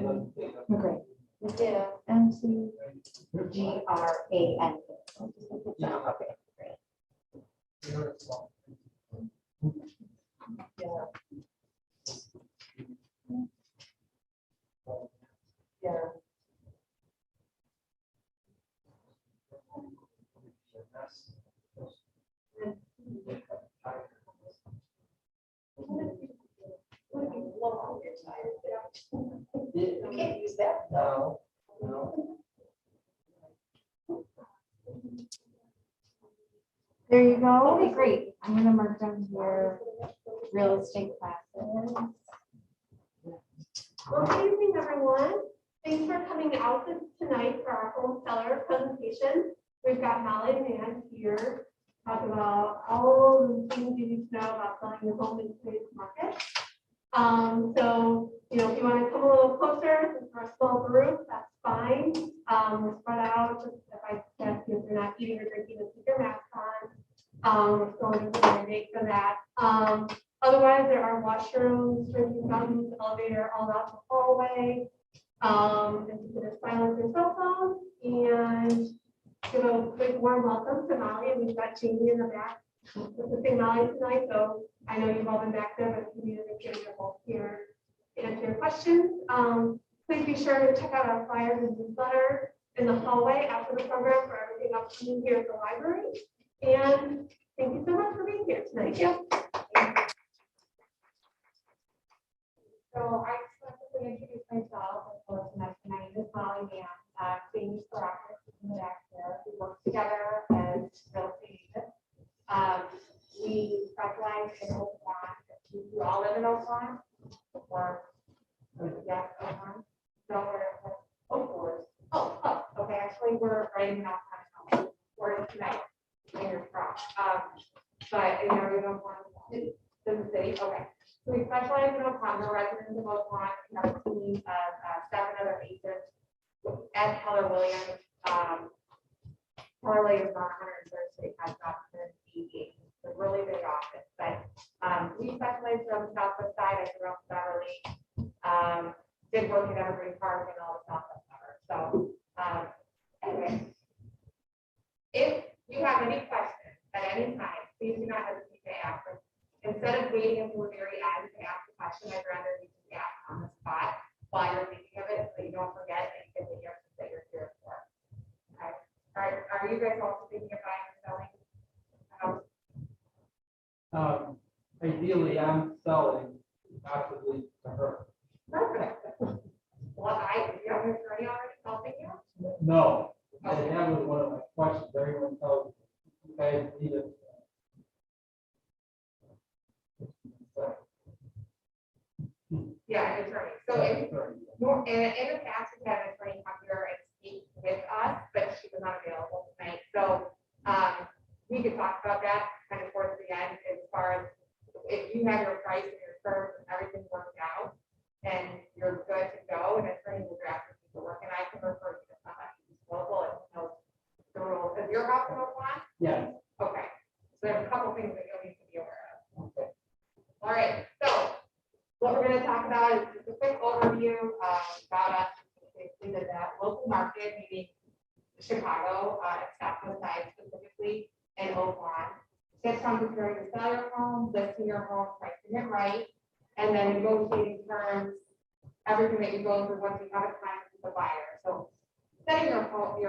Okay. Yeah. MCGRAN. Okay, great. Yeah. You can't use that. No. There you go. Okay, great. I'm gonna mark down your real estate classes. Well, good evening, everyone. Thanks for coming out tonight for our home seller presentation. We've got Molly and Mann here to talk about all the things you need to know about selling your home in today's market. So, if you want to come a little closer, since we're a small group, that's fine. We're spread out, just if I suggest if you're not eating or drinking, then keep your mask on. We're still in the date for that. Otherwise, there are washrooms, drinking fountains, elevator, all out the hallway. And you can just silence your cell phone and give a quick warm welcome to Molly. And we've got Jamie in the back assisting Molly tonight. So I know you've all been back there, but if you need to make sure you're both here to answer your questions. Please be sure to check out our flyers and newsletter in the hallway after the program for everything upcoming here at the library. And thank you so much for being here tonight. Yeah. So I just want to introduce myself. My name is Molly Mann. Jamie's practice in the back there. We work together as real estate agents. We specialize in Oak Lawn. You all live in Oak Lawn? Or yes, Oak Lawn. So we're Oak Forest. Oh, okay. Actually, we're right in North Carolina. We're tonight. Fingers crossed. But in our Oak Lawn, the city. Okay. So we specialize in Oak Lawn. We're residents of Oak Lawn. We have a team of 7 other agents at Keller Williams. Keller Williams on 103rd Street has offices, a really big office. But we specialize on the southwest side. I grew up in Beverly. Did work at Evergreen Park and all the southwest suburbs. So anyway, if you have any questions at any time, please do not hesitate to ask them. Instead of waiting until the very end to ask a question, I'd rather you just ask on the spot while you're thinking of it, so you don't forget and you get the answers that you're here for. Okay. All right. Are you guys also thinking of buying or selling? Ideally, I'm selling, possibly to her. Perfect. Well, do you have an attorney already helping you? No, and that was one of my questions. Everyone tells you guys need it. Yeah, an attorney. So in the past, we had an attorney come here and speak with us, but she was not available tonight. So we could talk about that kind of towards the end as far as if you have your price and your terms and everything worked out and you're good to go, an attorney will draft the paperwork and I can refer you to somebody who's local and knows the rules. Because your house in Oak Lawn? Yes. Okay. So there's a couple things that you'll need to be aware of. Okay. All right. So what we're going to talk about is just a quick overview about us. We did that local market, meaning Chicago, southwest side specifically, and Oak Lawn. Tips on preparing to sell your home, listing your home, pricing it right, and then negotiating terms, everything that you go through once you have a contract with the buyer. So setting your home,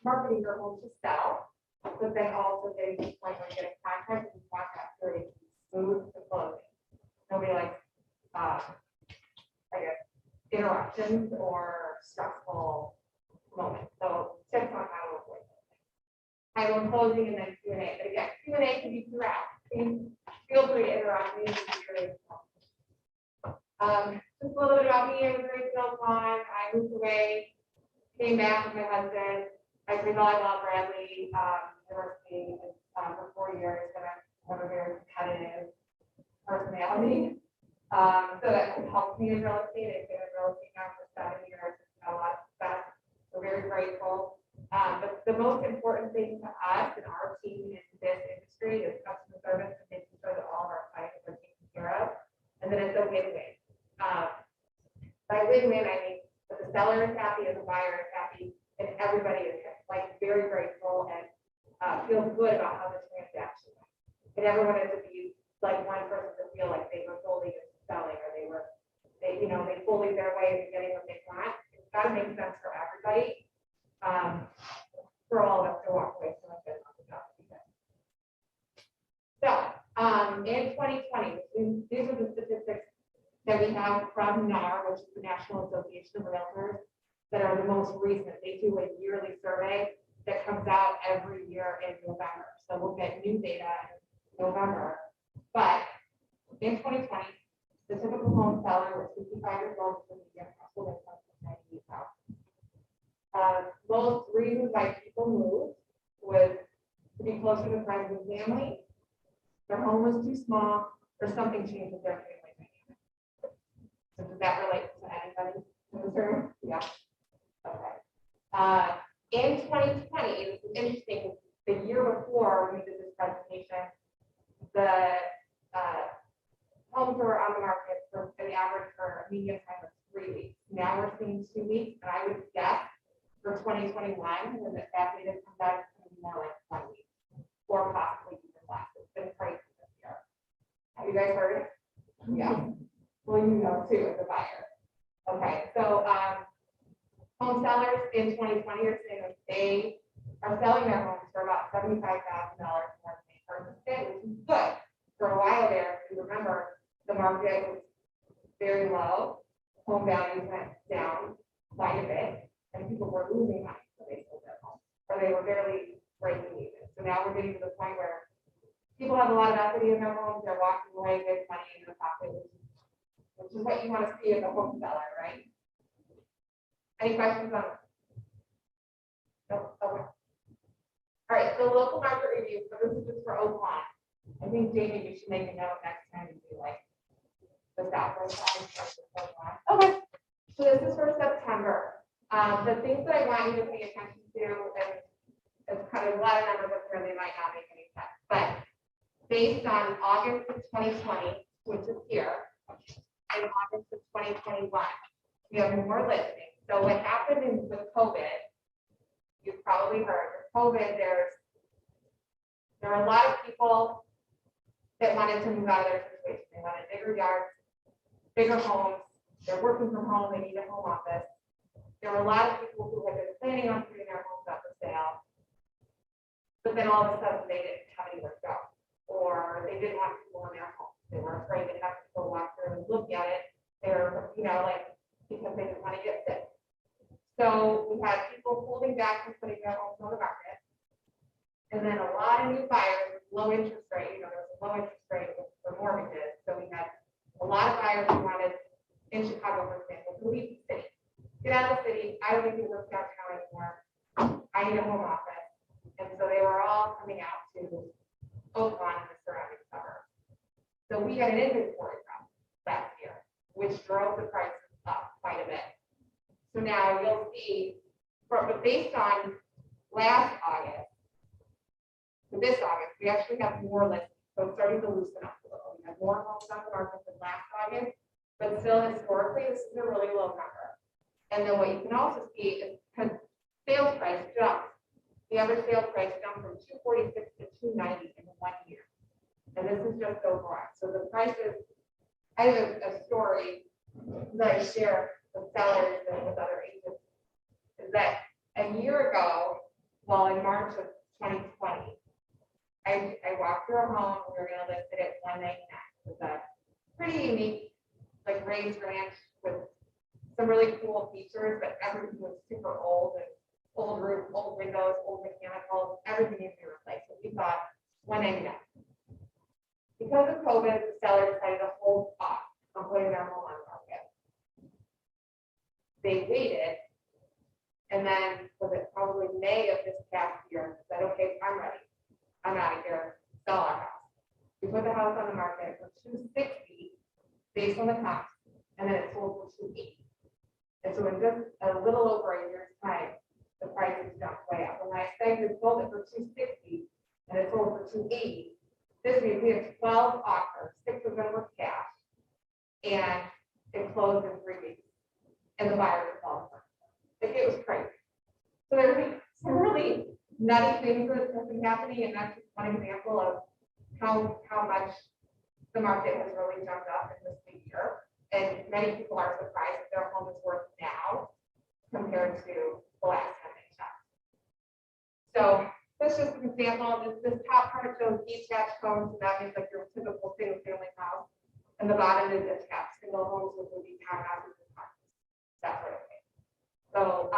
marketing your home to sell, but then also getting to the point where you get a contract and you want that period to be smooth to closing. Nobody likes, I guess, interruptions or stressful moments. So tips on how to avoid those things. I will closing and then Q&A. But again, Q&A can be throughout. Please feel free to interrupt me. Just a little bit about me. I was raised in Oak Lawn. I moved away, came back with my husband. I played volleyball at Bradley University for 4 years, and I have a very competitive personality. So that helped me in real estate. I've been in real estate now for 7 years. It's got a lot of success. We're very grateful. But the most important thing to us and our team in this industry is customer service and making sure that all of our clients are taken care of and that it's okay to wait. By win-win, I think, that the seller is happy and the buyer is happy, and everybody is like very grateful and feels good about how the transaction went. And everyone is to be like one person to feel like they were fully selling, or they bullied their way into getting what they want. It's got to make sense for everybody, for all of us to walk away from a good on the job. So, in 2020, these are the statistics that we have from NAR, which is the National Association of Realtors, that are the most recent. They do a yearly survey that comes out every year in November. So we'll get new data in November. But in 2020, the typical home seller was 55 years old with a median household income of $98,000. Most reasons why people moved was to be closer to friends and family, their home was too small, or something changed with their family dynamic. So does that relate to anybody in this room? Yeah. Okay. In 2020, this is interesting, the year before we did this presentation, the homes were on the market for an average for a median time of 3 weeks. Now we're seeing 2 weeks, and I would guess for 2021, when the data comes out, it's going to be more like 1 week, or possibly even less. It's been crazy this year. Have you guys heard? Yeah. Well, you know too, as a buyer. Okay, so home sellers in 2020 are saying that they are selling their homes for about $75,000 more than they purchased it, which is good. For a while there, if you remember, the market was very low, home values went down quite a bit, and people were losing money, so they sold their home, or they were barely breaking even. So now we're getting to the point where people have a lot of equity in their homes, they're walking away with money in their pocket, which is what you want to see as a home seller, right? Any questions on it? No? Okay. All right, so local market review. So this is just for Oakland. I think, Jamie, you should make a note next time to do like the Southwest side. Okay. So this is for September. The things that I want you to pay attention to, and it's kind of a lot of numbers up here, they might not make any sense, but based on August of 2020, which is here, and August of 2021, we have more listings. So what happened with COVID, you've probably heard, with COVID, there are a lot of people that wanted to move out of their situation. They wanted bigger yards, bigger homes. They're working from home. They need a home office. There were a lot of people who had been planning on putting their homes up for sale, but then all of a sudden they didn't have anywhere to go, or they didn't want people in their homes. They were afraid to have people walk through and look at it. They're, because they didn't want to get sick. So we had people holding back from putting their homes on the market. And then a lot of new buyers, low interest rate, there was a low interest rate for mortgages. So we had a lot of buyers who wanted, in Chicago, for example, to leave the city. Get out of the city. I don't need to work downtown anymore. I need a home office. And so they were all coming out to Oakland and the surrounding suburbs. So we had an inventory problem last year, which drove the prices up quite a bit. So now you'll see, but based on last August, to this August, we actually have more listings. So it's starting to loosen up a little. We have more homes on the market than last August, but still historically, this is a really low number. And then what you can also see is because sales price jumped. The average sales price jumped from 246 to 290 in 1 year. And this is just overall. So the prices, I have a story that I share with sellers and with other agents, is that a year ago, well, in March of 2020, I walked through a home. We were going to list it at 199. It was a pretty unique, like raised ranch with some really cool features, but everything was super old and old roof, old windows, old mechanicals, everything needs to be replaced. So we thought 199. Because of COVID, the seller decided to hold off on putting their home on the market. They waited, and then was it probably May of this past year, said, okay, I'm ready. I'm out of here, sell our house. We put the house on the market for $260 based on the comps, and then it sold for $280. And so in just a little over a year's time, the prices jumped way up. When I said we sold it for $260 and it sold for $280, this means we have 12 offers, 6 of them were cash, and it closed in 3 weeks. nutty things that have been happening, and that's just one example of how much the market has really jumped up in this year. And many people are surprised that their home is worth now compared to the last time they checked. So that's just an example. This top part shows detached homes, and that means like your typical single family house. And the bottom is attached single homes, which would be townhouses and condos, that sort of thing. So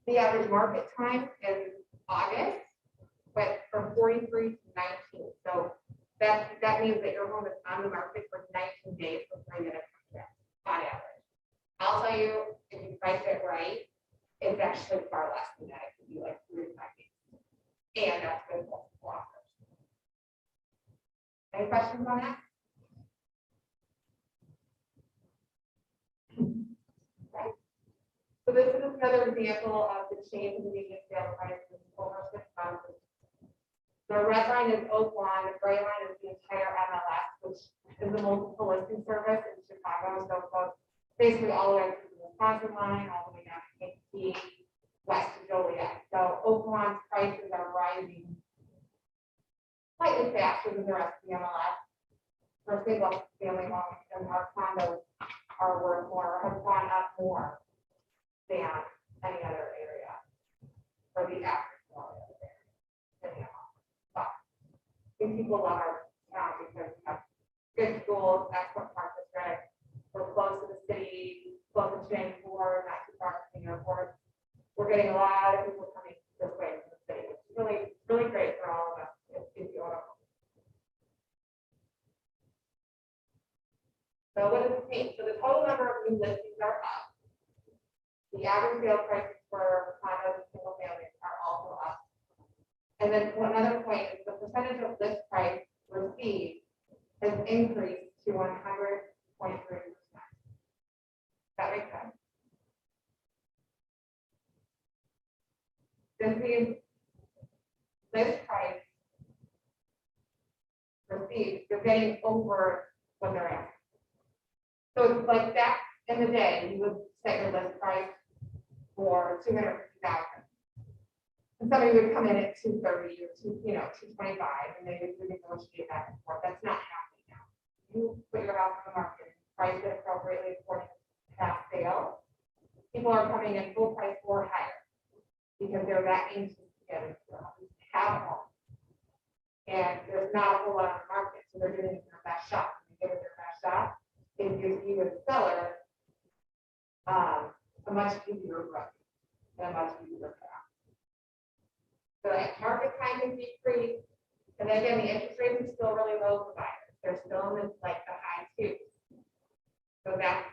the average market time is August, went from 43 to 19. So that means that your home is on the market for 19 days before you get a contract on average. I'll tell you, if you price it right, it's actually far less than that. It could be like 3 to 5 days. And that's with multiple offers. Any questions on that? Okay. So this is another example of the change in the median sale price over 6 months. The red line is Oak Lawn, the gray line is the entire MLS, which is a multiple listing service in Chicago. So it goes basically all the way to the Wisconsin line, all the way down to Kankakee, west of Joliet. So Oak Lawn's prices are rising slightly faster than the rest of the MLS. For single family homes, and our condos are worth more, have gone up more than any other area for the average area. But people love our town because we have good schools, excellent park district, we're close to the city, close to transport, not too far from the airport. We're getting a lot of people coming this way from the city, which is really, really great for all of us if you want to. So what does it mean? So the total number of new listings are up. The average sale prices for condos and single families are also up. And then another point is the percentage of list price received has increased to 100.3%. That makes sense. This means list price received, you're getting over what they're asking. So it's like back in the day, you would set your list price for $250,000. And somebody would come in at 230 or 225, and they would negotiate back and forth. That's not happening now. You put your house on the market, price it appropriately according to past sale. People are coming in full price or higher because they're that anxious to get into their home, have a home. And there's not a whole lot on the market, so they're giving it their best shot. When they give it their best shot, it gives you as a seller a much easier run and a much easier path. So that market time can decrease, and then again, the interest rates are still really low for buyers. They're still in like the high 2s. So that's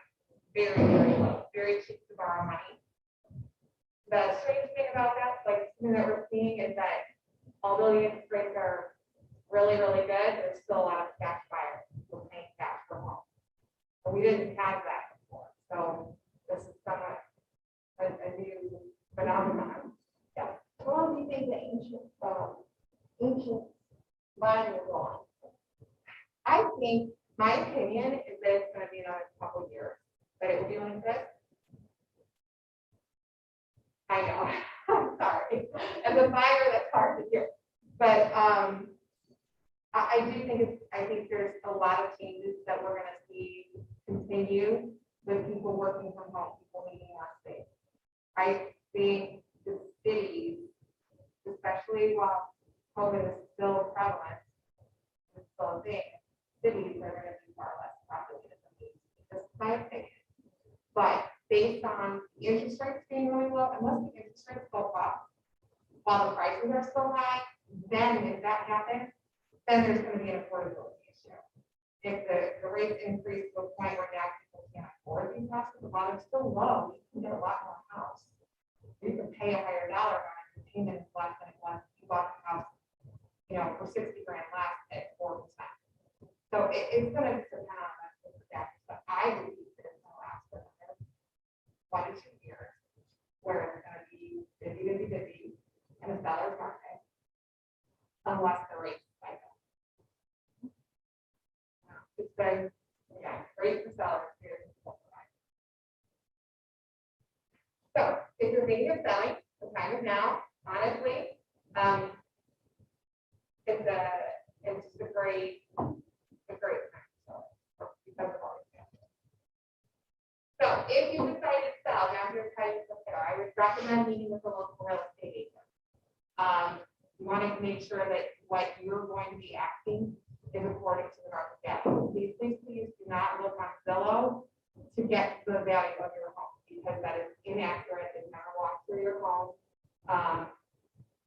very, very low, very cheap to borrow money. The strange thing about that, like something that we're seeing is that although the interest rates are really, really good, there's still a lot of cash buyers who are paying cash for homes. But we didn't have that before. So this is somewhat a new phenomenon. Yeah. How long do you think the ancient line will go on? I think my opinion is that it's going to be another couple of years, but it will be like this. I know. I'm sorry. As a buyer, that's hard to hear. But I do think I think there's a lot of changes that we're going to see continue with people working from home, people needing more space. I think the cities, especially while COVID is still prevalent, it's still a thing, cities are going to be far less populated than these. That's my opinion. But based on the interest rates being really low, unless the interest rates go up while the prices are still high, then if that happens, then there's going to be an affordability issue. If the rates increase to a point where now people can't afford these houses, while they're still low, you can get a lot more house. You can pay a higher dollar amount if your payment is less than it was if you bought the house, for 60 grand last at 4%. So it's going to depend on that factors, but I believe that it's going to last for another 1 to 2 years, where it's going to be busy, and a seller's market, unless the rates spike up. It's been, great for sellers. So if you're thinking of selling, the time is now. Honestly, It's just a great time. So, because of all these factors. So if you decide to sell, now here's how you prepare. I would recommend meeting with a local real estate agent. You want to make sure that what you're going to be asking is according to the market value. Please do not look on Zillow to get the value of your home, because that is inaccurate. They've never walked through your home.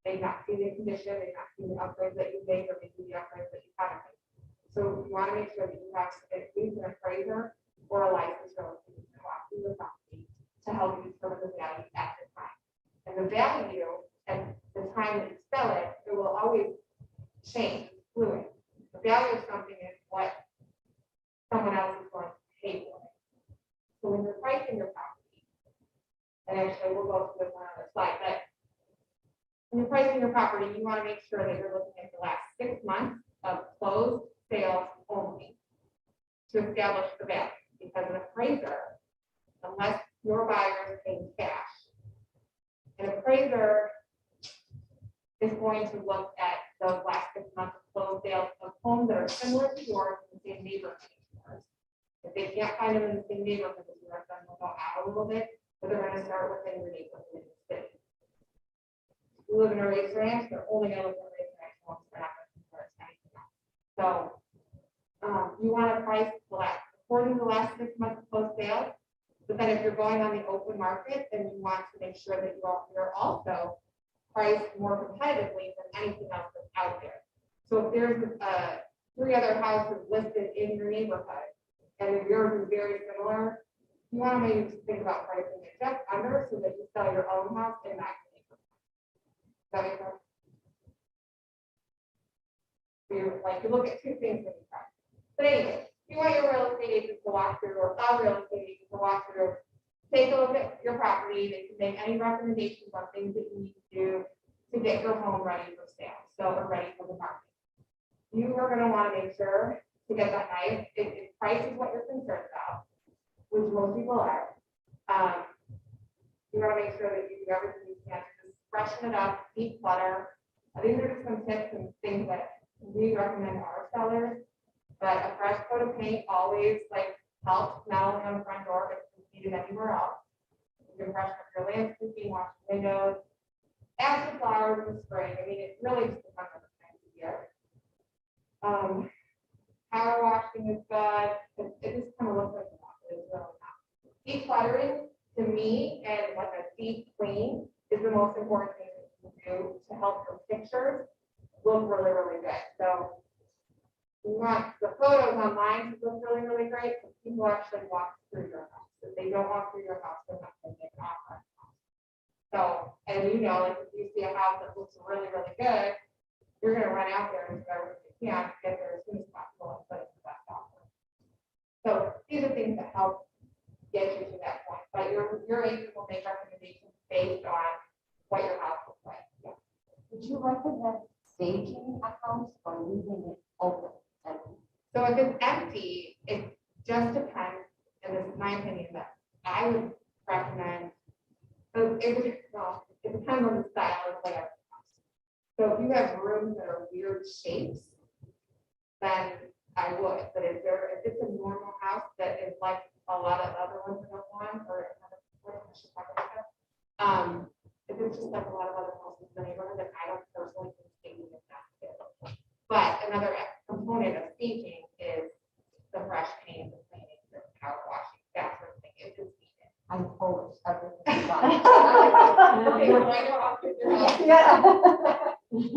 They've not seen the condition, they've not seen the upgrades that you made, or maybe the upgrades that you haven't made. So you want to make sure that you have at least an appraiser or a licensed real estate agent walk through your property to help you determine the value at the time. And the value and the time that you sell it, it will always change, it's fluid. The value of something is what someone else is going to pay for it. So when you're pricing your property, and actually we'll go through this on another slide, but when you're pricing your property, you want to make sure that you're looking at the last 6 months of closed sales only to establish the value. Because an appraiser, unless your buyer is paying cash, an appraiser is going to look at the last 6 months of closed sales of homes that are similar to yours in the same neighborhood as yours. If they can't find them in the same neighborhood as yours, then they'll go out a little bit, but they're going to start within your neighborhood in the city. If you live in a raised ranch, they're only going to look at raised ranch homes. They're not going to compare it to anything else. So you want to price the last, according to the last 6 months of closed sales. But then if you're going on the open market, then you want to make sure that you're also priced more competitively than anything else that's out there. So if there's 3 other houses listed in your neighborhood and yours is very similar, you want to maybe just think about pricing it just under so that you sell your own house in that neighborhood. Does that make sense? So you look at 2 things when you price. But anyway, you want your real estate agent to walk through, or a real estate agent to walk through, take a look at your property. They can make any recommendations on things that you need to do to get your home ready for sale, or ready for the market. You are going to want to make sure to get that nice. If price is what you're concerned about, which most people are, you want to make sure that you do everything you can to just freshen it up, declutter. These are just some tips and things that we recommend our sellers. But a fresh coat of paint always helps, not only on the front door, but it's needed anywhere else. You can freshen up your landscaping, wash the windows, add some flowers in the spring. I mean, it really just depends on the time of year. Power washing is good. It just kind of looks like a lot, but it's really not. Decluttering, to me, and like a deep clean is the most important thing that you can do to help your pictures look really, really good. So you want the photos online to look really, really great, but people actually walk through your house. If they don't walk through your house, they're not going to make an offer. So, and if you see a house that looks really, really good, you're going to run out there and do everything you can to get there as soon as possible and put it in the best offer. So these are things that help get you to that point. But your agent will make recommendations based on what your house looks like. Yeah. Would you recommend staging a house or leaving it open? So if it's empty, it just depends, and this is my opinion, but I would recommend, it depends on the style of whatever. So if you have rooms that are weird shapes, then I would. But if it's a normal house that is like a lot of other ones that are on, or if it's just like a lot of other houses in the neighborhood, then I don't personally think staging is necessary. But another component of staging is the fresh paint, the cleaning, the power washing, that sort of thing. It is needed. I'm Polish. Okay, we're going to walk through your house. Yeah.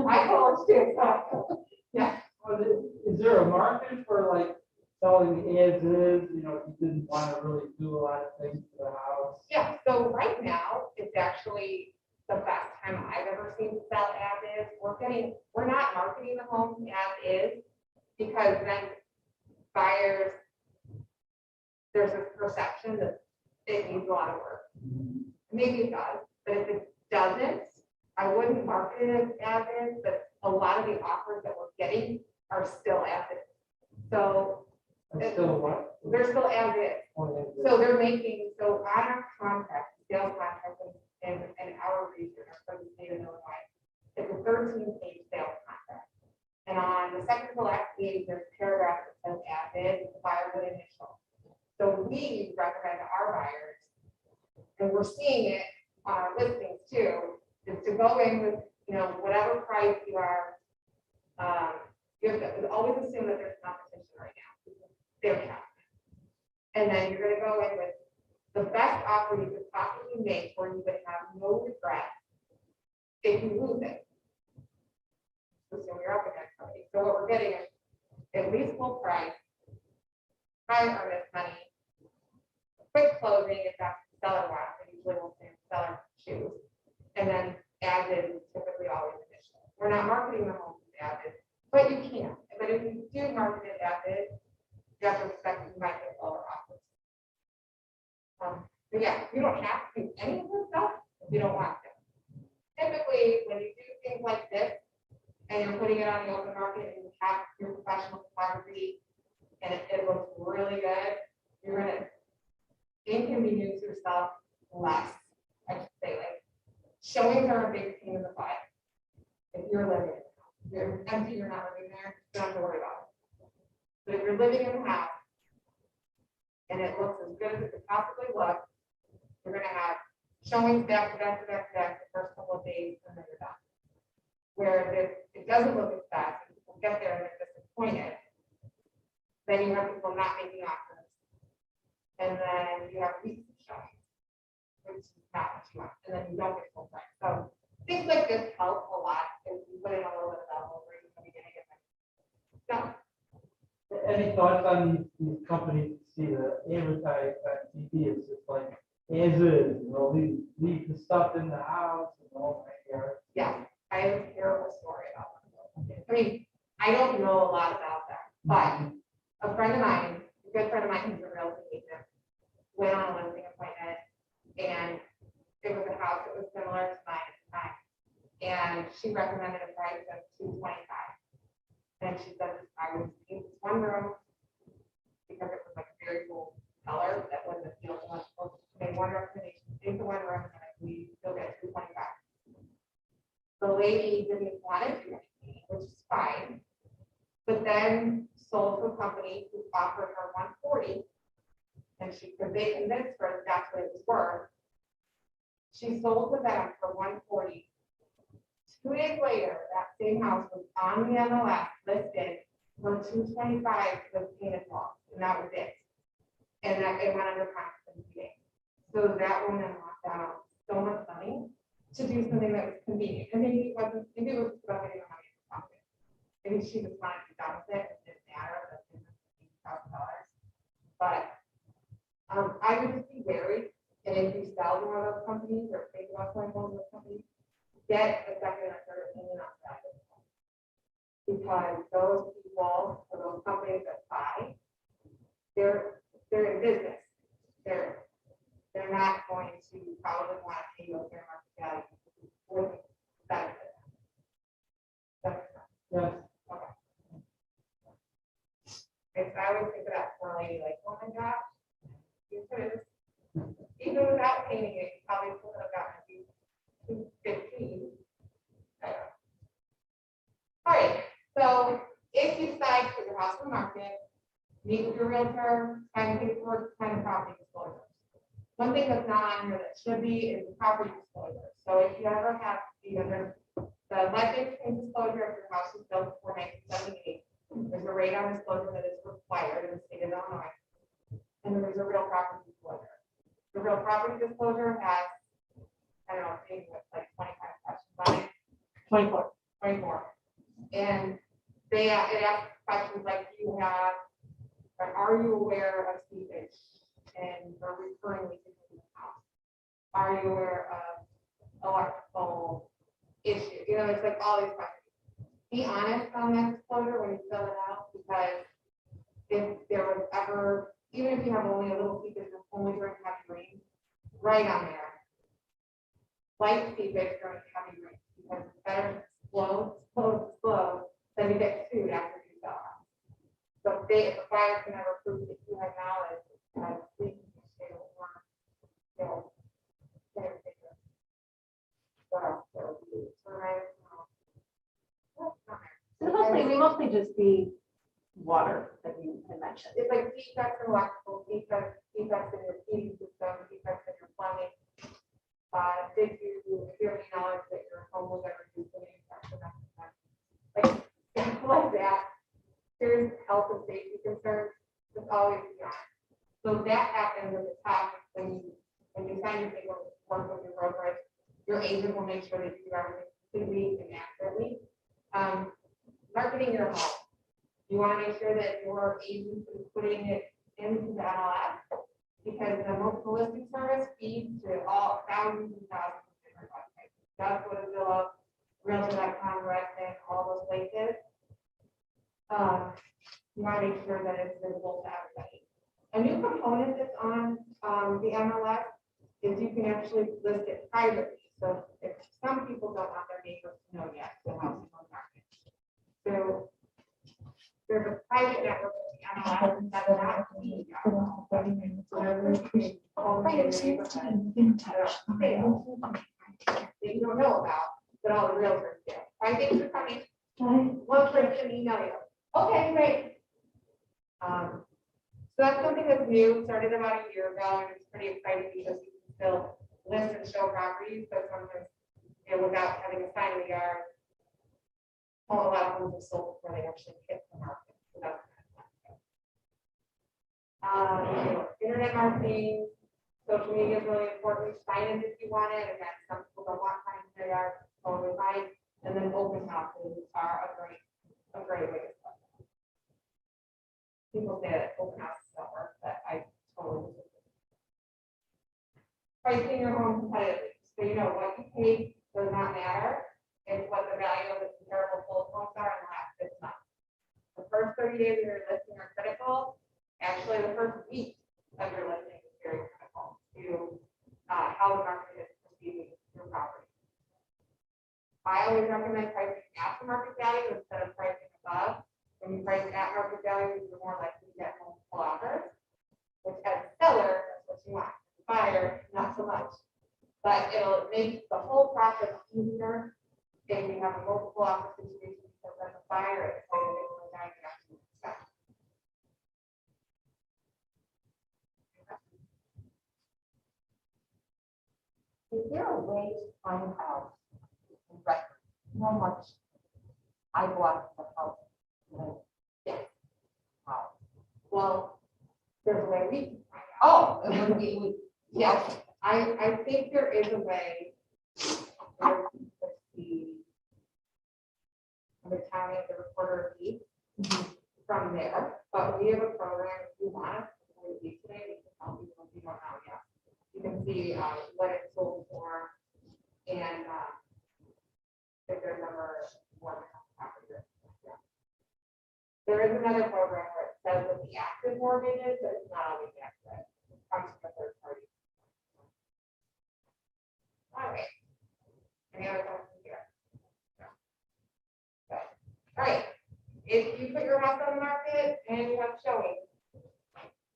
I'm Polish too. So, yeah. Well, is there a market for selling as is? You didn't want to really do a lot of things to the house. Yeah. So right now, it's actually the best time I've ever seen to sell as is. We're not marketing the homes as is, because then buyers, there's a perception that it needs a lot of work. Maybe it does, but if it doesn't, I wouldn't market it as is, but a lot of the offers that we're getting are still as is. So It's still what? they're still as is. So they're making, on our contract, sales contract in our region, or for the state of Illinois, it's a 13% second to the last page, there's a paragraph that says added, the buyer would initial. So we recommend to our buyers, and we're seeing it on our listings too, is to go in with, whatever price you are. You have to always assume that there's competition right now. They're capped. And then you're gonna go in with the best offer you could possibly make, where you would have no regret if you lose it. So you're up against somebody. So what we're getting is at least full price, high earnest money, quick closing if that's the seller wants, and usually we'll say seller choose. And then added is typically always initial. We're not marketing the home as added, but you can. But if you do market it added, you have to expect that you might get lower offers. But yeah, you don't have to do any of this stuff if you don't want to. Typically, when you do things like this, and you're putting it on the open market and you have your professional photography and it looks really good, you're gonna inconvenience yourself less. I should say, like, showings are a big pain in the butt. If you're living in the house, if you're empty, you're not living there, you don't have to worry about it. But if you're living in the house and it looks as good as it could possibly look, you're gonna have showings back to back to back to back the first couple of days, and then you're done. Where if it doesn't look as fast, and people get there and they're disappointed, then you have people not making offers. And then you have weeks of showings, which is not what you want, and then you don't get full price. So things like this help a lot if you put in a little bit of elbow grease in the beginning of it. So Any thoughts on these companies see the advertise on TV? It's just like, as is, leave the stuff in the house and all that. yeah, I have a terrible story about them. I mean, I don't know a lot about them, but a friend of mine, a good friend of mine, who's a real estate agent, went on a listing appointment, and it was a house that was similar to mine at the time. And she recommended a price of $225. And she said, I was in this one room because it was like a very cool color that wouldn't appeal to much. Made one recommendation, into one room, and I believe you'll get $225. The lady didn't want to do anything, which is fine, but then sold to a company who offered her $140, and they convinced her that that's what it was worth. She sold to them for $140. 2 days later, that same house was on the MLS listed for $225 with painted walls, and that was it. And that it went under contract in 2 days. So that woman lost out so much money to do something that was convenient. And maybe it wasn't, maybe it was about getting the money in her pocket. Maybe she just wanted to be done with it. It didn't matter that it was $8,000. But I would just be wary. And if you sell to one of those companies or think about selling to one of those companies, get a second or third opinion on that. Because those people or those companies that buy, they're in business. They're not going to probably want to pay you a fair market value with benefit. Yes. Okay. If I would think of that poor lady, like, oh my gosh, you could have, even without painting it, you probably could have gotten $215. All right, so if you decide to put your house on the market, meet with your realtor, sign paperwork, sign the property disclosure. One thing that's not on here that should be is the property disclosure. So if you ever have the legend disclosure if your house was built before 1978, there's a radon disclosure that is required in the state of Illinois. And then there's a real property disclosure. The real property disclosure has, I don't know, maybe like 25 questions on it. 24. And it asks questions like, are you aware of seepage and or recurring leakage in the house? Are you aware of electrical issues? It's like all these questions. Be honest on that disclosure when you fill it out, because if there was ever, even if you have only a little seepage that's only during heavy rain, write on there. Light seepage during heavy rain, because it's better slow than you get sued after you sell it. So if the buyer can ever prove that you have knowledge of leaking issue or we mostly just see water that you had mentioned. It's like defects in electrical, defects in your heating system, defects in your plumbing. Did you, if you have any knowledge that your home was ever used in any like, stuff like that. Serious health and safety concerns, it's always beyond. So that happens at the top when you sign your paperwork with your brokerage. Your agent will make sure that you do everything completely and accurately. Marketing your home. You want to make sure that your agent is putting it into the MLS because the multiple listing service feeds to all thousands and thousands of different websites. That's what is Zillow, realtor.com, Redfin, all those places. You want to make sure that it's visible to everybody. A new component that's on the MLS is you can actually list it privately. So if some people don't want their neighbors to know yet, the house is on market. So there's a private network of the MLS that will not be that you don't know about, but all the realtors do. Hi, thanks for coming. One person email you. Okay, great. So that's something that's new, started about a year ago, and it's pretty exciting because you can still list and show properties, but sometimes, without having a sign in the yard, a lot of homes are sold before they actually hit the market. So that's kind of internet marketing, social media is really important. Sign in if you want it, and then some people don't want signs in their yard, totally fine. And then open houses are a great way to start. People say that open houses don't work, but I totally disagree. Pricing your home competitively, so you know what you pay does not matter. It's what the value of the comparable full homes are in the last 6 months. The first 30 days of your listing are critical. Actually, the first week of your listing is very critical to how the market is perceiving your property. I always recommend pricing at the market value instead of pricing above. When you price at market value, you're more likely to get multiple offers, which as a seller, that's what you want. As a buyer, not so much. But it'll make the whole process easier if you have a multiple offer situation because as a buyer, it's like a different guy you have to expect. Is there a way to find out how much I bought the house? Yes. Wow. Well, there's a way we can find out. Oh, it would be, Yes, I think there is a way. The county of the recorder of deeds from there, but we have a program if you want us to do today, we can help you if you don't know yet. You can see what it's sold for and if there's ever one property. There is another program where it says what the active mortgage is, but it's not always accurate. It comes from a third party. All right. Any other questions here? No. Okay. All right. If you put your house on the market and you have showings,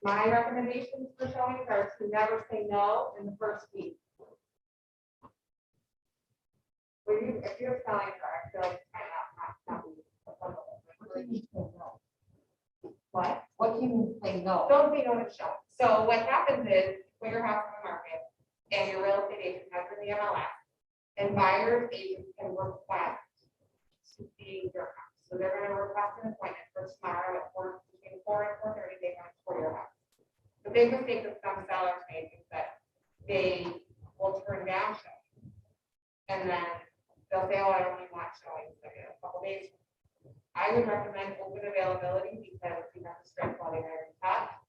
my recommendations for showings are to never say no in the first week. If you're selling car, I feel like it might not be applicable. What? what do you say no? Don't say no to showing. So what happens is, put your house on the market and your real estate agent has in the MLS, and buyers agents can request to see your house. So they're going to request an appointment for tomorrow at between 4 and 4:30. They want to tour your house. The big mistake that some sellers make is that they will turn down showings, and then they'll say, "Oh, I only want showings in a couple days." I would recommend open availability because you have to strike while the iron's hot.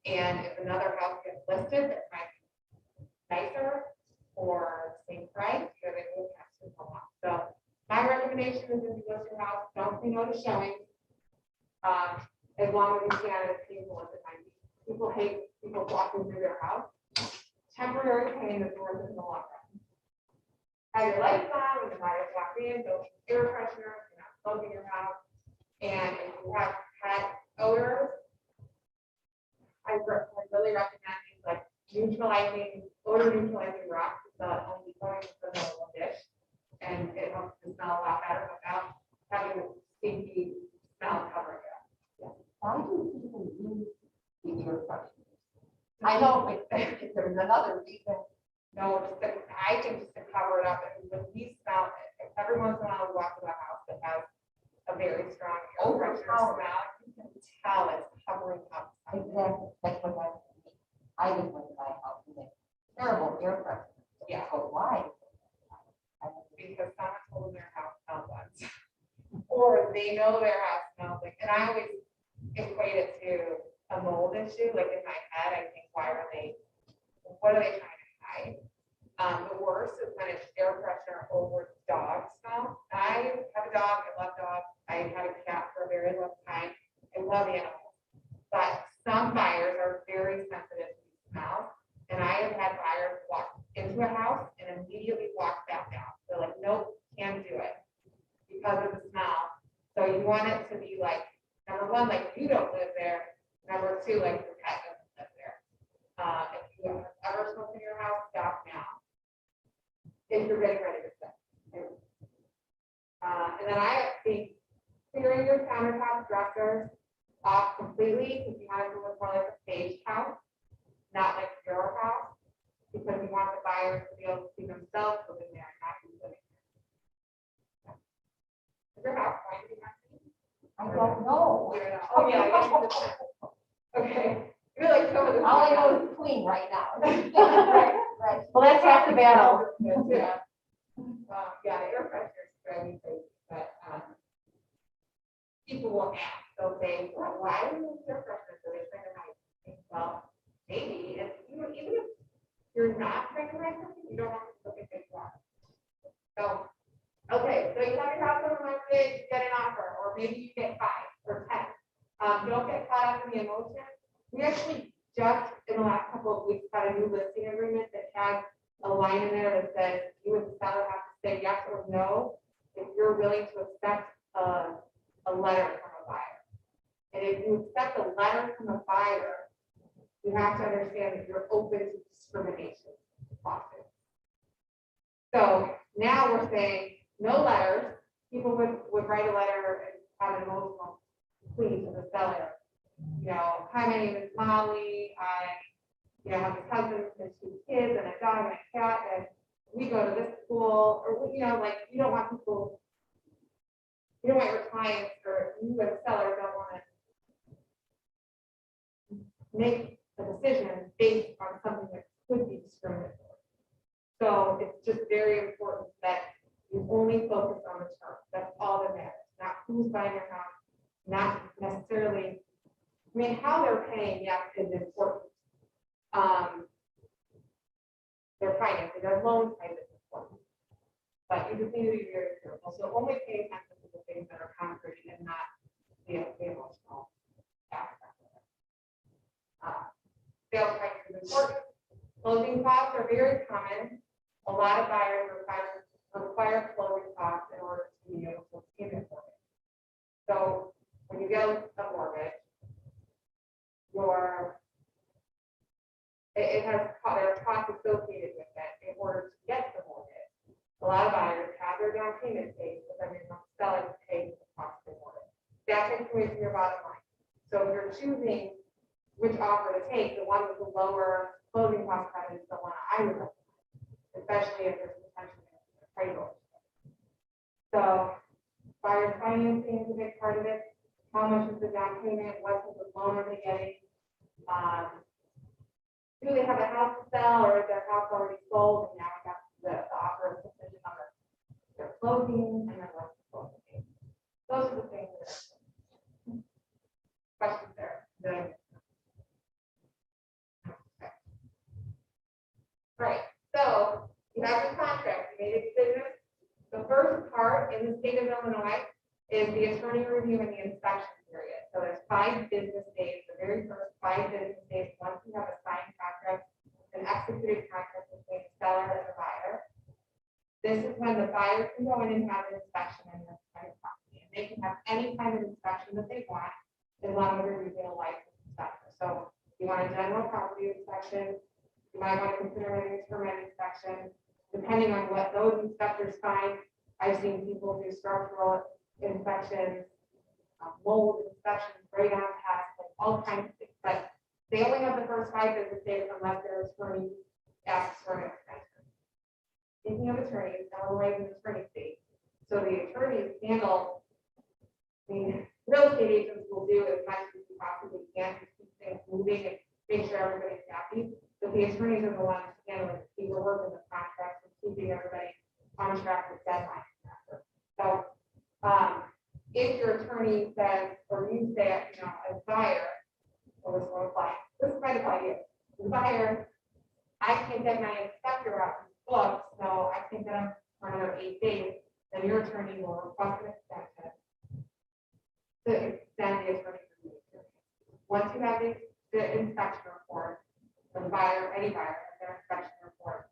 And if another house gets listed that might be nicer or the same price, you're able to catch the home. So my recommendation is if you list your house, don't say no to showing. As long as you can, it's painful at the time. People hate people walking through their house. Temporary pain is worth it in the long run. Have your lights on when the buyers walk in, don't use air fresheners, you're not smoking your house. And if you have pet odors, I really recommend things like odor neutralizing rocks. It's only going to the middle dish, and it helps to smell a lot better without having stinky smell covering it. Why do people use the air fresheners? I know, but if there's another reason. No, I think just to cover it up, and when we smell it, every once in a while we walk to a house that has a very strong air freshener smell, you can tell it's covering up. Exactly, that's what happened to me. I was in my house and it's terrible air freshener. Yeah. But why? Because someone told them their house smelled once. Or they know their house smells like, and I always equate it to a mold issue, like in my head, I think, what are they trying to hide? The worst is when it's air pressure over dog smell. I have a dog, I love dogs, I had a cat for a very long time, I love animals. But some buyers are very sensitive to smell, and I have had buyers walk into a house and immediately walk back out. They're like, nope, can't do it because of the smell. So you want it to be like, number one, like you don't live there. Number two, like your pet doesn't live there. If you have ever smoked in your house, stop now. If you're getting ready to step. And then I think clearing your countertops, dressers off completely, because you want it to look more like a stage house, not like your house, because you want the buyers to be able to see themselves living there, not you living there. Is your house going to be messy? I don't know. You don't know. Oh, yeah. I guess. Okay. You're like some of the. All I know is clean right now. Right. Well, that's half the battle. Yeah. Yeah, the air pressure is driving me crazy, but people will ask, they'll say, well, why do you use air pressure? So they try to hide. Well, maybe if you, even if you're not trying to hide something, you don't have to look at this one. So, okay, so you have your house on the market, you get an offer, or maybe you get 5 or 10. Don't get caught up in the emotion. We actually just in the last couple of weeks got a new listing agreement that has a line in there that says you as the seller have to say yes or no if you're willing to accept a letter from a buyer. And if you accept a letter from a buyer, you have to understand that you're open to discrimination lawsuits. So now we're saying no letters. People would write a letter and have an emotional plea to the seller. You know, hi, my name is Molly. I have a husband and 2 kids and a dog and a cat, and we go to this school, or, like, you don't want your clients or you as a seller don't want to make a decision based on something that could be discriminatory. So it's just very important that you only focus on the terms. That's all that matters, not who's buying your house, not necessarily, how they're paying, yes, is important. Their financing, their loan type is important. But you just need to be very careful. So only pay attention to the things that are concrete and not the emotional aspect of it. Sales price is important. Closing costs are very common. A lot of buyers require closing costs in order to be able to obtain a mortgage. So when you get a mortgage, there are costs associated with it in order to get the mortgage. A lot of buyers have their down payment paid, but then you're not selling to pay the cost of the mortgage. That takes away from your bottom line. So if you're choosing which offer to take, the one with the lower closing cost credit is the one I would recommend, especially if there's potentially a appraisal. So buyer financing is a big part of it. How much is the down payment? What type of loan are they getting? Do they have a house to sell, or is their house already sold? And now we got the offer of decision on their closing, and then what's the closing date. Those are the things that are questions there. Okay. Right. So you have your contract, you made a decision. The first part in the state of Illinois is the attorney review and the inspection period. So there's 5 business days, the very first 5 business days, once you have a signed contract, an executed contract between the seller and the buyer. This is when the buyer can go in and have an inspection in this kind of property. And they can have any kind of inspection that they want, as long as they're using a licensed inspector. So you want a general property inspection, you might want to consider an termite inspection, depending on what those inspectors find. I've seen people do structural inspections, mold inspections, radon tests, like all kinds of things. But they only have the first 5 business days unless their attorney asks for an extension. Speaking of attorneys, Illinois is an attorney state. So the attorneys handle, I mean, real estate agents will do as much as you possibly can to keep things moving and make sure everybody's happy. But the attorneys are the ones handling the paperwork and the contracts and keeping everybody on track with deadlines. So if your attorney says, or you say, you know, as buyer, or this will apply, this might apply to you. The buyer, I can't get my inspector out his books, so I can't get him for another 8 days, then your attorney will request an extension to extend the attorney review. Once you have the inspection report, for the buyer, any buyer, their inspection report,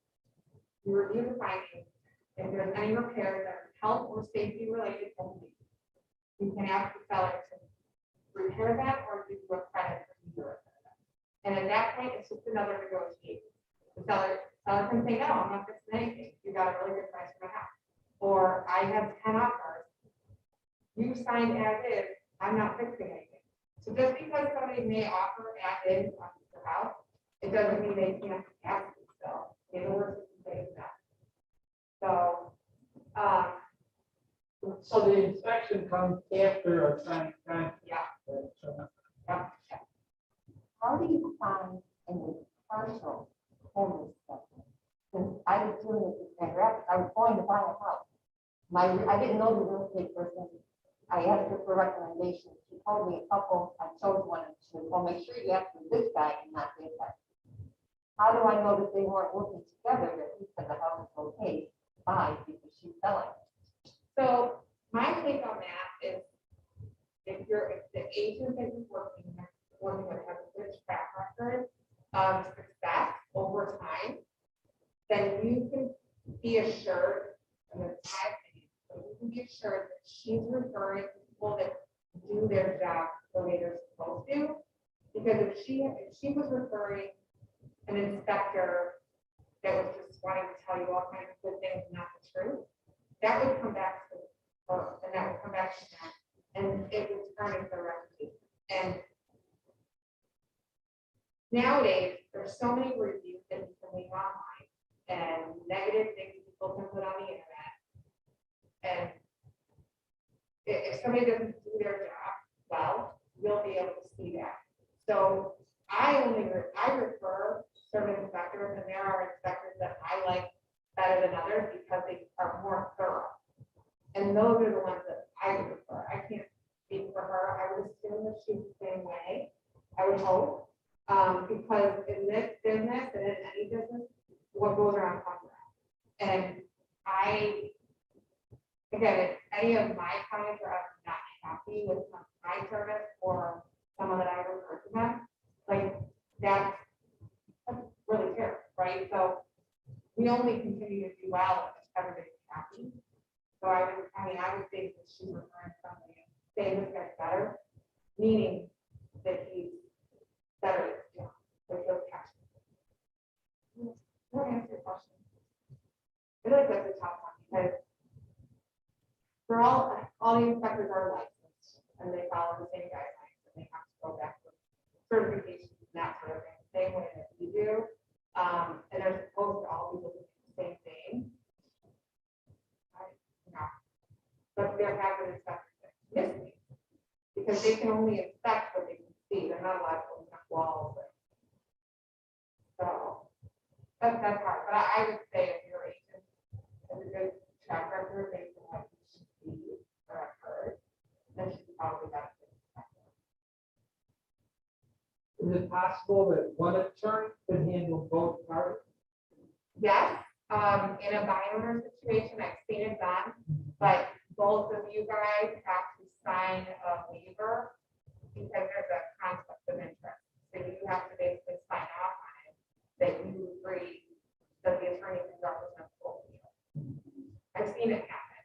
you review the findings. If there's any repairs that are health or safety related only, you can ask the seller to repair them or give you a credit for you to repair them. And at that point, it's just another negotiation. The seller can say, no, I'm not fixing anything. You got a really good price for my house. Or I have 10 offers. You signed as is, I'm not fixing anything. So just because somebody may offer as is on your house, it doesn't mean they can't ask you still. In order to say that. So, So the inspection comes after a signed contract. yeah. How do you find any partial home inspection? Since I was doing it with my rep, I was going to buy a house. I didn't know the real estate person. I asked her for recommendations. She told me a couple, I chose one, and she said, well, make sure you ask for this guy and not this guy. How do I know that they weren't working together, that he said the house is okay, buy, because she's selling? So my take on that is if the agent that you're working with has a good track record of success over time, then you can be assured, and it's my opinion, but you can be assured that she's referring to people that do their job the way they're supposed to. Because if she was referring an inspector that was just wanting to tell you all kinds of good things and not the truth, that would come back to her, and that would come back to them, and it would turn into their reputation. And nowadays, there's so many reviews that you can leave online, and negative things people can put on the internet. And if somebody doesn't do their job well, you'll be able to see that. So I refer certain inspectors, and there are inspectors that I like better than others because they are more thorough. And those are the ones that I would refer. I can't speak for her. I would assume that she's the same way. I would hope. Because in this business and in any business, what goes around comes around. And again, if any of my clients are not happy with my service or someone that I refer to them, like that's really terrible, right? So we only continue to do well if everybody's happy. So I would say that she's referring to somebody and saying this guy's better, meaning that he's better at his job, like he'll catch it. That answer your question. I feel like that's a tough one because for all the inspectors are licensed and they follow the same guidelines and they have to go back to certifications and that sort of thing, the same way that we do. And they're supposed to all be looking at the same thing. But there have been inspectors that miss me because they can only inspect what they can see. They're not allowed to look at walls. So that's hard. But I would say if your agent has a good track record based on what you should see or have heard, then she's probably got a good inspector. Is it possible that one attorney could handle both parties? Yes, in a buy owner situation, I've seen it done, but both of you guys have to sign a waiver because there's a conflict of interest. So you have to basically sign off on it that you agree that the attorney can represent both of you. I've seen it happen.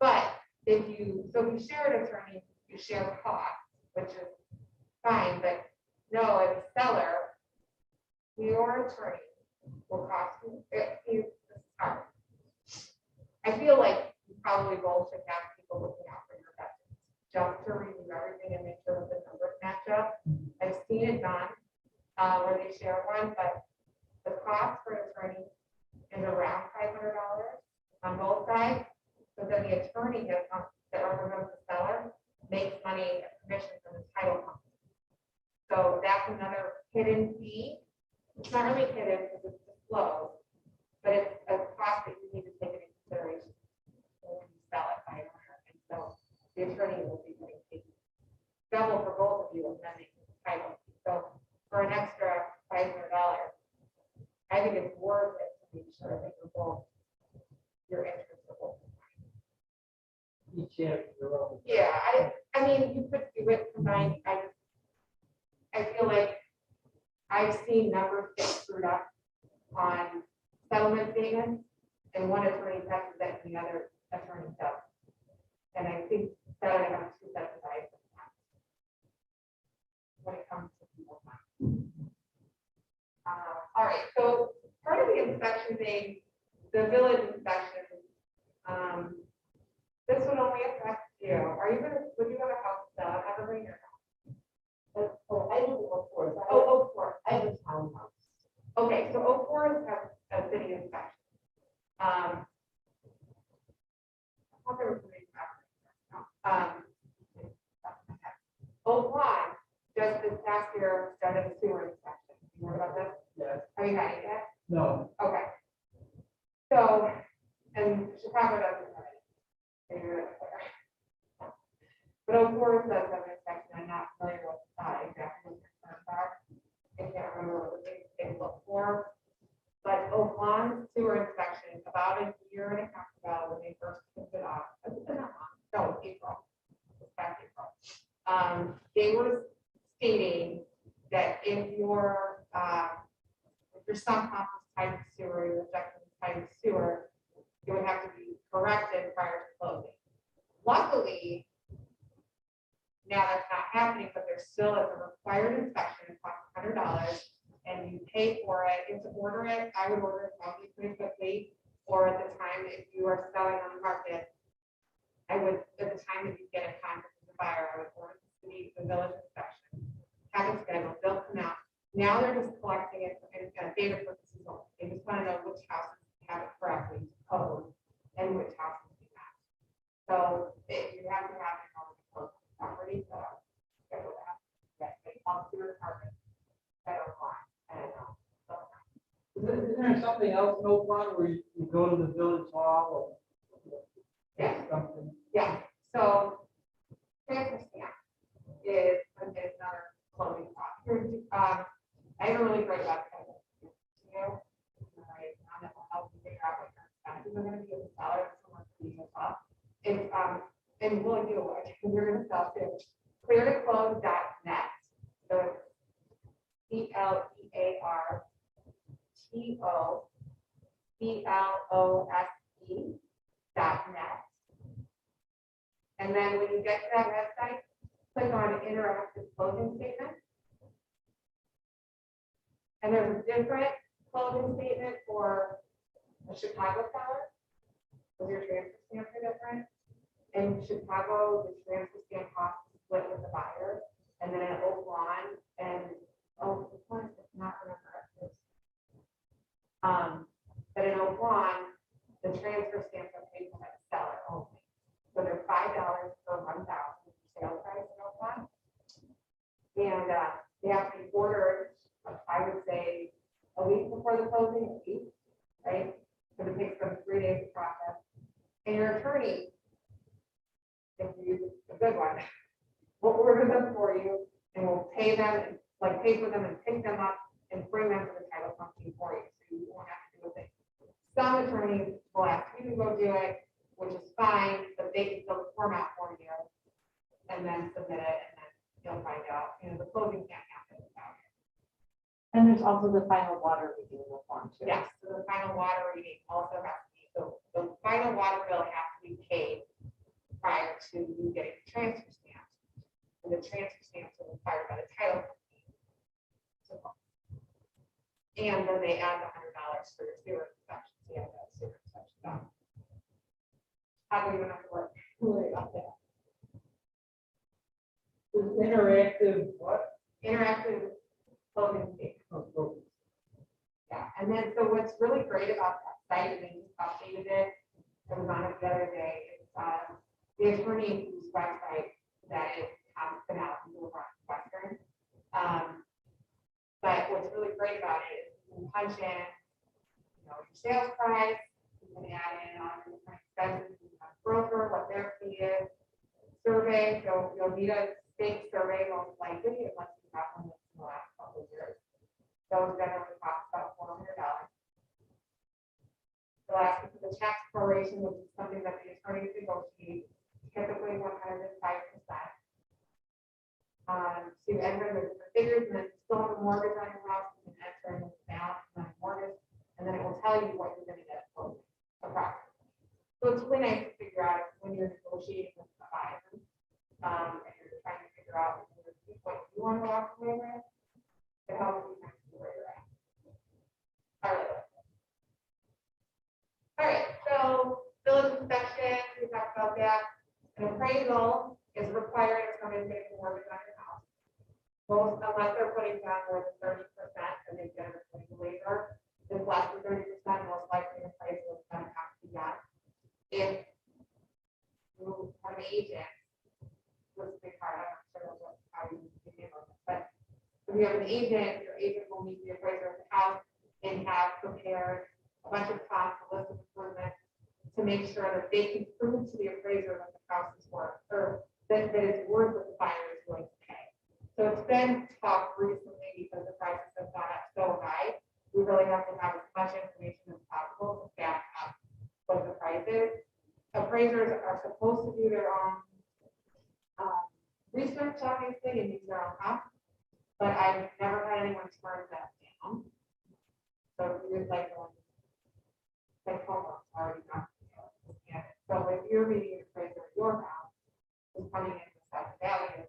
But if you share an attorney, you share costs, which is fine, but no, as a seller, your attorney will cost you. It's hard. I feel like you probably both should have people looking out for your just to review everything and make sure that the numbers match up. I've seen it done, where they share one, but the cost for an attorney is around $500 on both sides. So then the attorney gets, that represents the seller, makes money as commission from the title company. So that's another hidden fee. It's not really hidden because it's disclosed, but it's a cost that you need to take into consideration when you sell it by owner. And so the attorney will be getting paid double for both of you and then they can title. So for an extra $500, I think it's worth it to make sure that you're both, your interests are both. Each have their own. Yeah, I mean, you could do it combined. I feel like I've seen numbers get screwed up on settlement statements, and one attorney passes that and the other attorney does. And I think that I have two sets of eyes when it comes to people's money. All right, so part of the inspection thing, the village inspection, this would only affect you. Are you gonna, would you have a house ever or no? Oh, I live in Oak Forest. Oh, Oak Forest. I have a townhouse. Okay, so Oak Forest has a city inspection. I thought there was something happening. Oak Lawn just this past year started a sewer inspection. You heard about this? Yes. Have you had it yet? No. Okay. So, and Chicago doesn't have it. Maybe that's clear. But Oak Forest does have an inspection. I'm not familiar with exactly what the terms are. I can't remember what they look for. But Oak Lawn sewer inspection, about a year and a half ago, when they first kicked it off, no, April, this past April. They were stating that if your sump pump is tied to sewer, your injection is tied to sewer, it would have to be corrected prior to closing. Luckily, now that's not happening, but there still is a required inspection. It costs $100, and you pay for it. And to order it, I would order it probably pretty quickly, or at the time if you are selling on the market, I would, at the time that you get a contract with the buyer, I would order the village inspection, have it scheduled, they'll come out. Now they're just collecting it for data purposes only. They just want to know which houses have it correctly code and which houses do not. So you have to have it on the property, so schedule that. Yes, they come to your apartment. I don't want. I don't know. Isn't there something else in Oak Lawn where you go to the village hall or Yeah. something? Yeah. So transfer stamp is another clothing cost. I have a really great website. You know, right, that will help you figure out what your expenses are going to be as a seller. Someone to use it up. It's and we'll do it. You're going to sell to cleartoclose.net. So it's CLEARTOCLOSE.net. And then when you get to that website, click on interactive closing statement. And there's a different closing statement for a Chicago seller, because your transfer stamps are different. In Chicago, the transfer stamp cost is split with the buyer, and then at Oak Lawn, and this one is not remember. But in Oak Lawn, the transfer stamps are paid for by the seller only. So they're $5 per 1,000 sale price in Oak Lawn. And they have to be ordered, I would say, a week before the closing, right? Because it takes them 3 days to process. And your attorney, if you use a good one, will order them for you and will pay them, and pay for them and pick them up and bring them to the title company for you. So you won't have to do a thing. Some attorneys will ask you to go do it, which is fine, but they can fill the form out for you and then submit it, and then you'll find out. The closing can't happen without it. And there's also the final water reading in the form too. Yes, so the final water reading also has to be, so the final water bill has to be paid prior to you getting the transfer stamp. And the transfer stamps are required by the title company. And then they add the $100 for your sewer inspection. So you have that sewer inspection done. How do you even have to work? Really up there. Interactive, what? interactive clothing station. Oh, Yeah, and then, so what's really great about that site, and they just updated it, I was on it the other day, it's, the attorney whose website that is, been out in Western. But what's really great about it is you can punch in, your sales price, you can add in all your different expenses, you can have broker, what their fee is, survey, so you'll need a state survey most likely, unless you have one that's in the last couple of years. Those generally cost about $400. The tax proration, which is something that the attorneys negotiate, typically 105%. So you enter the figures, and then you still have a mortgage on your house, you can enter in the balance on your mortgage, and then it will tell you what you're gonna get closing, approximately. So it's really nice to figure out when you're negotiating with the buyer, and you're trying to figure out what you want to walk away with, to help you kind of see where you're at. All right, so village inspection, we talked about that. An appraisal is required if somebody's making a mortgage on your house. Most, unless they're putting down more than 30%, and they get an appraisal waiver, if less than 30%, most likely an appraisal is going to have to be done. If you have an agent, this is a big part, I'm not sure how you handle it, but if you have an agent, your agent will meet the appraiser of the house and have prepared a bunch of costs, a list of improvements, to make sure that they can prove to the appraiser that the house is worth, or that it's worth what the buyer is willing to pay. So it's been tough recently because the prices have gone up so high. We really have to have as much information as possible to back up what the price is. Appraisers are supposed to do their own research, obviously, and use their own costs, but I've never had anyone turn that down. So we would like one. Like homework already done. Yeah. So if you're meeting a appraiser at your house, is coming in with that value,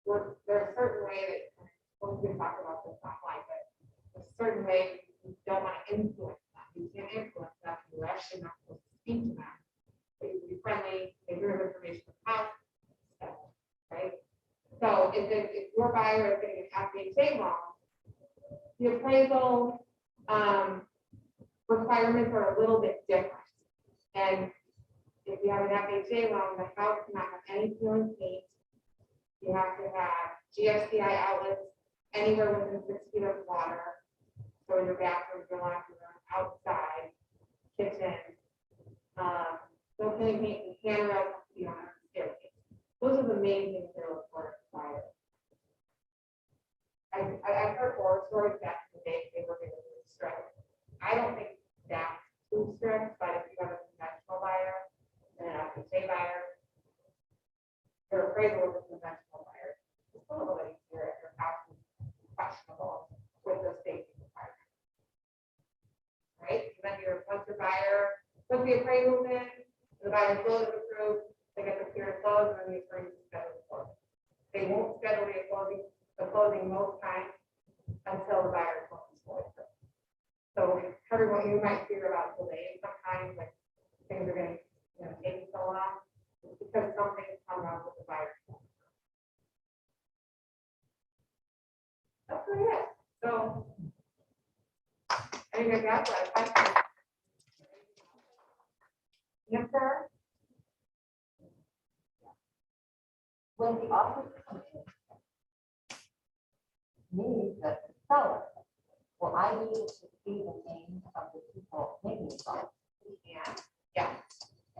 there's a certain way that, we can talk about this offline, but there's a certain way you don't want to influence them. You can't influence them. You're actually not supposed to speak to them. But you can be friendly, if you have information from the house, right? So if your buyer is getting an FHA loan, the appraisal, requirements are a little bit different. And if you have an FHA loan, the house cannot have any ceiling paint. You have to have GFCI outlets anywhere within 6 feet of water. So in your bathroom, your laundry room, outside, kitchen, no ceiling paint, and handrails have to be on a staircase. Those are the main things that are required. I've heard horror stories back in the day, they were really strict. I don't think that's too strict, but if you have a conventional buyer and an FHA buyer, your appraisal is a conventional buyer. It's a little bit easier if your house is questionable with the safety requirements. Right? So then once your buyer puts the appraisals in, the buyer closes approved, they get the period closed, and the appraisal is scheduled for. They won't schedule the closing most times until the buyer closes for it. So everyone, you might hear about delays sometimes, like things are going to take so long because something's come wrong with the buyer. That's really it. So I think I got that. Answer. When the offer comes in, means that the seller, will I be able to see the names of the people making the offer? Yeah,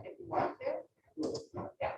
if you want to. Yeah.